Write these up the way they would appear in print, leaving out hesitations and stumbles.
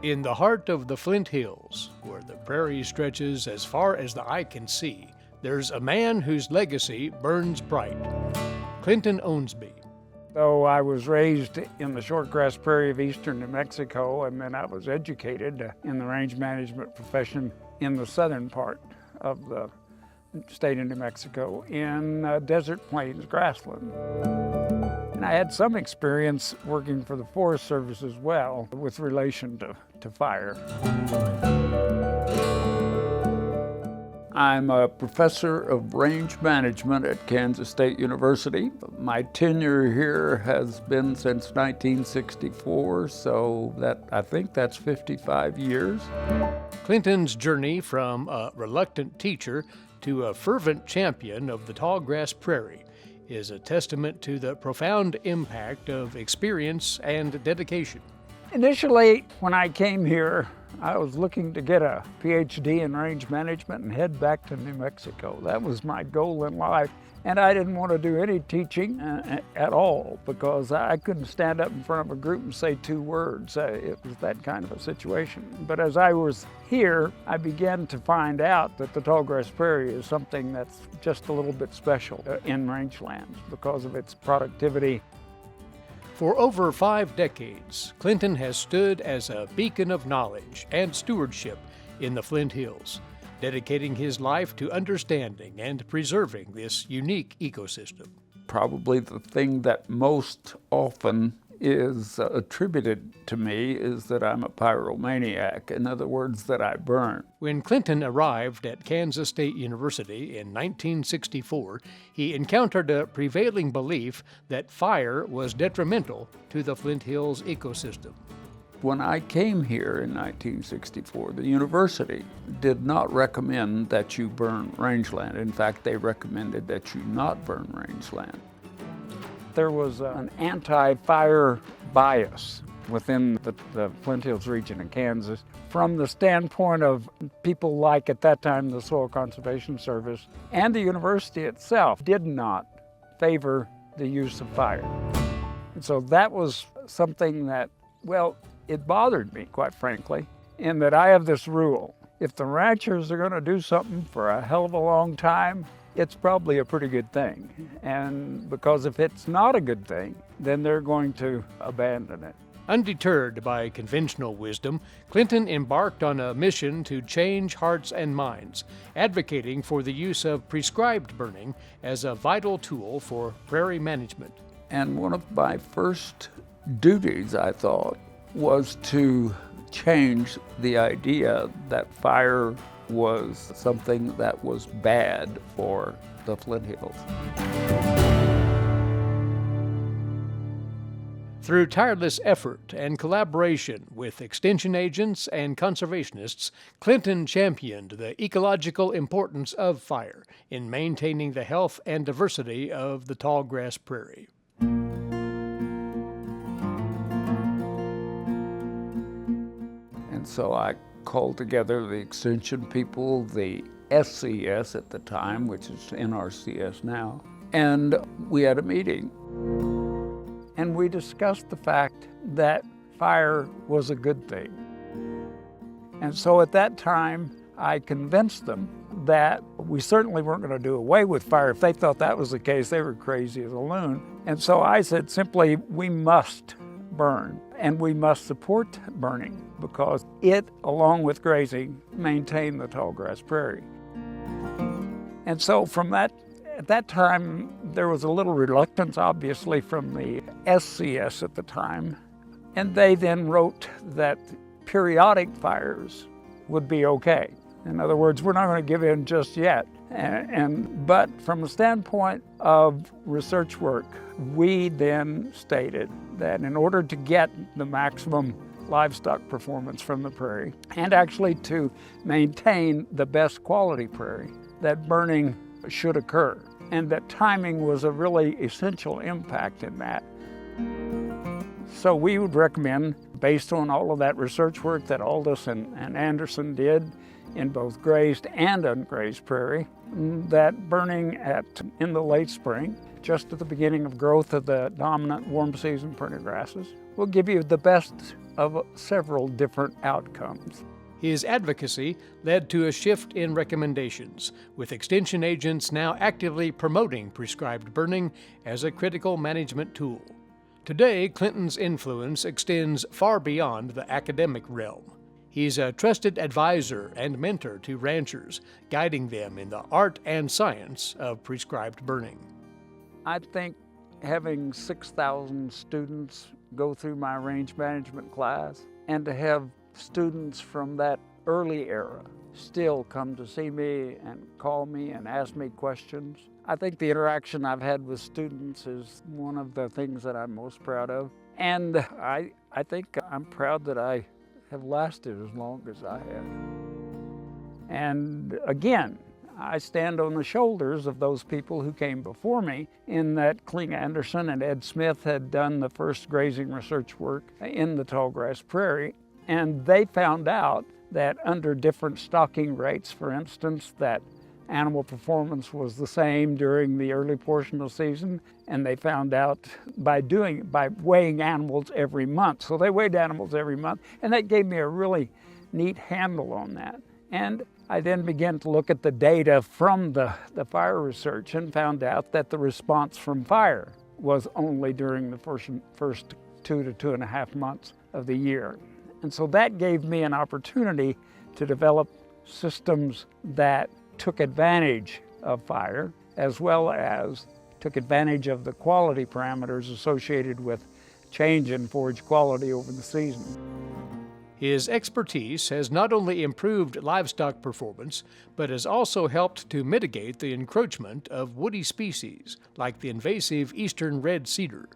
In the heart of the Flint Hills, where the prairie stretches as far as the eye can see, there's a man whose legacy burns bright. Clenton Owensby. So I was raised in the shortgrass prairie of eastern New Mexico, and then I was educated in the range management profession in the southern part of the state of New Mexico in desert plains grassland. And I had some experience working for the Forest Service as well with relation to fire. I'm a professor of range management at Kansas State University. My tenure here has been since 1964, so I think that's 55 years. Clenton's journey from a reluctant teacher to a fervent champion of the tallgrass prairie is a testament to the profound impact of experience and dedication. Initially, when I came here, I was looking to get a PhD in range management and head back to New Mexico. That was my goal in life. And I didn't want to do any teaching at all because I couldn't stand up in front of a group and say 2 words. It was that kind of a situation. But as I was here, I began to find out that the tallgrass prairie is something that's just a little bit special in rangelands because of its productivity. For over 5 decades, Clenton has stood as a beacon of knowledge and stewardship in the Flint Hills, dedicating his life to understanding and preserving this unique ecosystem. Probably the thing that most often is attributed to me is that I'm a pyromaniac. In other words, that I burn. When Clenton arrived at Kansas State University in 1964, he encountered a prevailing belief that fire was detrimental to the Flint Hills ecosystem. When I came here in 1964, the university did not recommend that you burn rangeland. In fact, they recommended that you not burn rangeland. There was an anti-fire bias within the Flint Hills region of Kansas from the standpoint of people like, at that time, the Soil Conservation Service, and the university itself did not favor the use of fire. And so that was something that, well, it bothered me, quite frankly, in that I have this rule. If the ranchers are going to do something for a hell of a long time, it's probably a pretty good thing. And because if it's not a good thing, then they're going to abandon it. Undeterred by conventional wisdom, Clenton embarked on a mission to change hearts and minds, advocating for the use of prescribed burning as a vital tool for prairie management. And one of my first duties, I thought, was to change the idea that fire was something that was bad for the Flint Hills. Through tireless effort and collaboration with extension agents and conservationists, Clenton championed the ecological importance of fire in maintaining the health and diversity of the tallgrass prairie. And so I called together the extension people, the SCS at the time, which is NRCS now, and we had a meeting. And we discussed the fact that fire was a good thing. And so at that time, I convinced them that we certainly weren't going to do away with fire. If they thought that was the case, they were crazy as a loon. And so I said simply, we must burn, and we must support burning because it, along with grazing, maintain the tallgrass prairie. And so at that time, there was a little reluctance, obviously, from the SCS at the time, and they then wrote that periodic fires would be okay. In other words, we're not going to give in just yet. But from the standpoint of research work, we then stated that in order to get the maximum livestock performance from the prairie, and actually to maintain the best quality prairie, that burning should occur, and that timing was a really essential impact in that. So we would recommend, based on all of that research work that Aldous and Anderson did in both grazed and ungrazed prairie, that burning in the late spring, just at the beginning of growth of the dominant warm season perenne grasses, will give you the best of several different outcomes. His advocacy led to a shift in recommendations, with extension agents now actively promoting prescribed burning as a critical management tool. Today, Clinton's influence extends far beyond the academic realm. He's a trusted advisor and mentor to ranchers, guiding them in the art and science of prescribed burning. I think having 6,000 students go through my range management class, and to have students from that early era still come to see me and call me and ask me questions. I think the interaction I've had with students is one of the things that I'm most proud of. And I think I'm proud that I have lasted as long as I have. And again, I stand on the shoulders of those people who came before me, in that Cling Anderson and Ed Smith had done the first grazing research work in the tallgrass prairie. And they found out that under different stocking rates, for instance, that animal performance was the same during the early portion of the season. And they found out by weighing animals every month. So they weighed animals every month, and that gave me a really neat handle on that. And I then began to look at the data from the fire research and found out that the response from fire was only during the first 2 to 2.5 months of the year. And so that gave me an opportunity to develop systems that took advantage of fire, as well as took advantage of the quality parameters associated with change in forage quality over the season. His expertise has not only improved livestock performance, but has also helped to mitigate the encroachment of woody species, like the invasive eastern red cedar.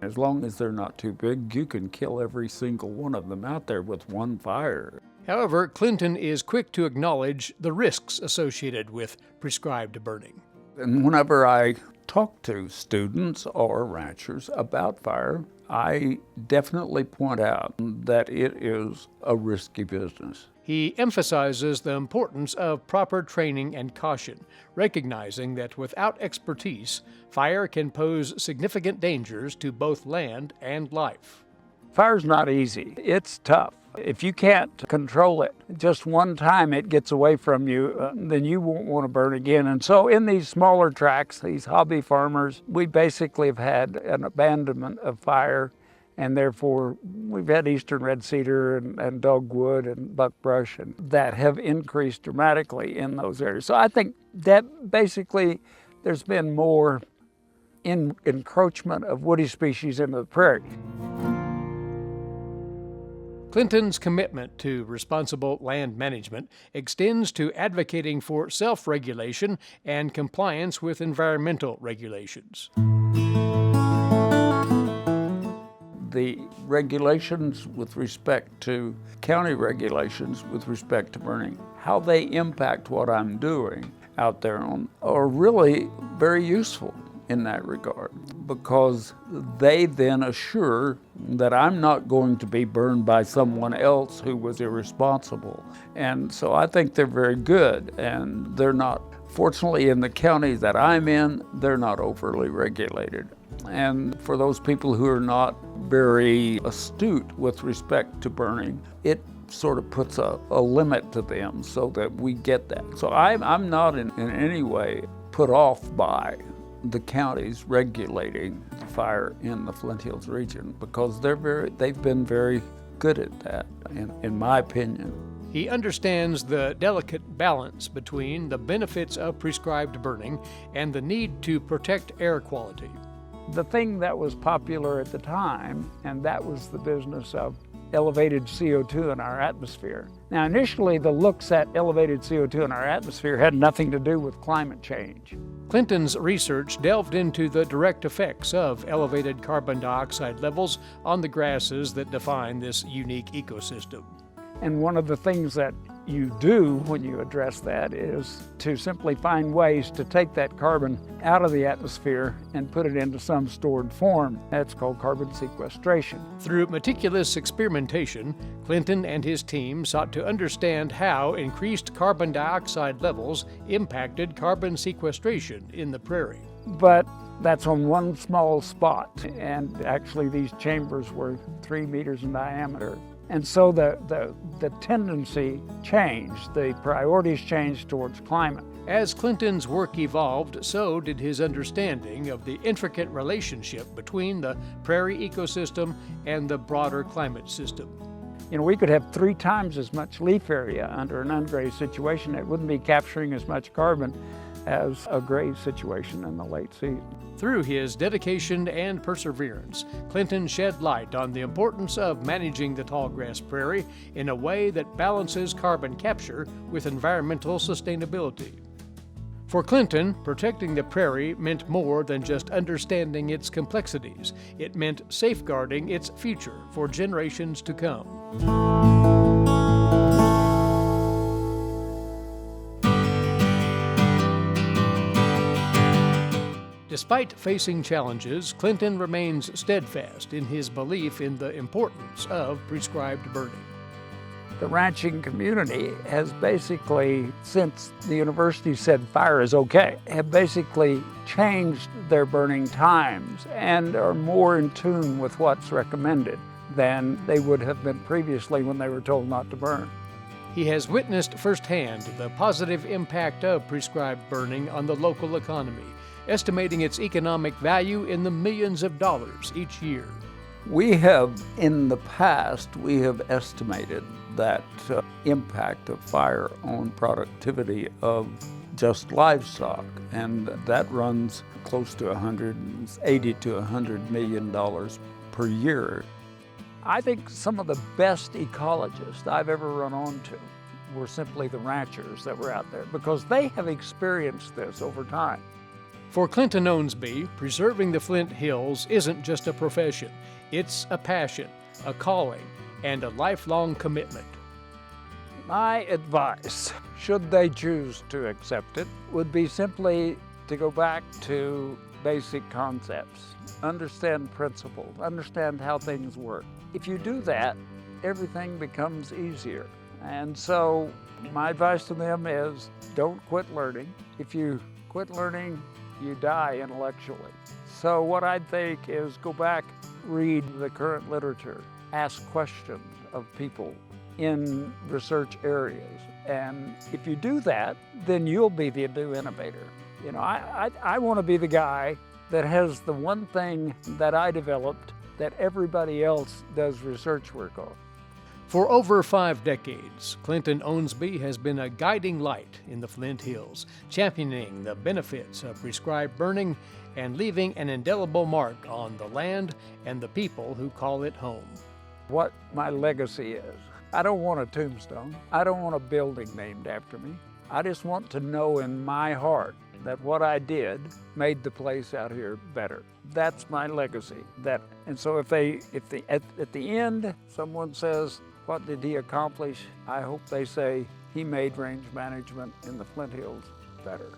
As long as they're not too big, you can kill every single one of them out there with one fire. However, Clinton is quick to acknowledge the risks associated with prescribed burning. And whenever I talk to students or ranchers about fire, I definitely point out that it is a risky business. He emphasizes the importance of proper training and caution, recognizing that without expertise, fire can pose significant dangers to both land and life. Fire's not easy. It's tough. If you can't control it, just one time it gets away from you, then you won't want to burn again. And so in these smaller tracts, these hobby farmers, we basically have had an abandonment of fire, and therefore we've had eastern red cedar and dogwood and buckbrush and that have increased dramatically in those areas. So I think that basically there's been more encroachment of woody species into the prairie. Clinton's commitment to responsible land management extends to advocating for self-regulation and compliance with environmental regulations. The regulations with respect to county regulations with respect to burning, how they impact what I'm doing out there are really very useful in that regard, because they then assure that I'm not going to be burned by someone else who was irresponsible. And so I think they're very good, and they're not, fortunately in the county that I'm in, they're not overly regulated. And for those people who are not very astute with respect to burning, it sort of puts a limit to them so that we get that. So I'm not in any way put off by the counties regulating fire in the Flint Hills region, because they've been very good at that, in my opinion. He understands the delicate balance between the benefits of prescribed burning and the need to protect air quality. The thing that was popular at the time, and that was the business of elevated CO2 in our atmosphere. Now, initially, the looks at elevated CO2 in our atmosphere had nothing to do with climate change. Clinton's research delved into the direct effects of elevated carbon dioxide levels on the grasses that define this unique ecosystem. And one of the things that you do when you address that is to simply find ways to take that carbon out of the atmosphere and put it into some stored form. That's called carbon sequestration. Through meticulous experimentation, Clinton and his team sought to understand how increased carbon dioxide levels impacted carbon sequestration in the prairie. But That's on one small spot, and actually these chambers were 3 meters in diameter. And so the tendency changed, the priorities changed towards climate. As Clinton's work evolved, so did his understanding of the intricate relationship between the prairie ecosystem and the broader climate system. You know, we could have 3 times as much leaf area under an ungrazed situation. It wouldn't be capturing as much carbon as a grazed situation in the late season. Through his dedication and perseverance, Clinton shed light on the importance of managing the tallgrass prairie in a way that balances carbon capture with environmental sustainability. For Clinton, protecting the prairie meant more than just understanding its complexities. It meant safeguarding its future for generations to come. Despite facing challenges, Clinton remains steadfast in his belief in the importance of prescribed burning. The ranching community has basically, since the university said fire is okay, have basically changed their burning times and are more in tune with what's recommended than they would have been previously when they were told not to burn. He has witnessed firsthand the positive impact of prescribed burning on the local economy, estimating its economic value in the millions of dollars each year. We have, in the past, we have estimated that impact of fire on productivity of just livestock, and that runs close to $180 to $100 million per year. I think some of the best ecologists I've ever run onto were simply the ranchers that were out there, because they have experienced this over time. For Clenton Owensby, preserving the Flint Hills isn't just a profession. It's a passion, a calling, and a lifelong commitment. My advice, should they choose to accept it, would be simply to go back to basic concepts, understand principles, understand how things work. If you do that, everything becomes easier. And so my advice to them is don't quit learning. If you quit learning, you die intellectually. So what I'd think is go back, read the current literature, ask questions of people in research areas. And if you do that, then you'll be the new innovator. You know, I want to be the guy that has the one thing that I developed that everybody else does research work on. For over 5 decades, Clenton Owensby has been a guiding light in the Flint Hills, championing the benefits of prescribed burning and leaving an indelible mark on the land and the people who call it home. What my legacy is. I don't want a tombstone. I don't want a building named after me. I just want to know in my heart that what I did made the place out here better. That's my legacy. And so if at the end someone says, what did he accomplish? I hope they say he made range management in the Flint Hills better.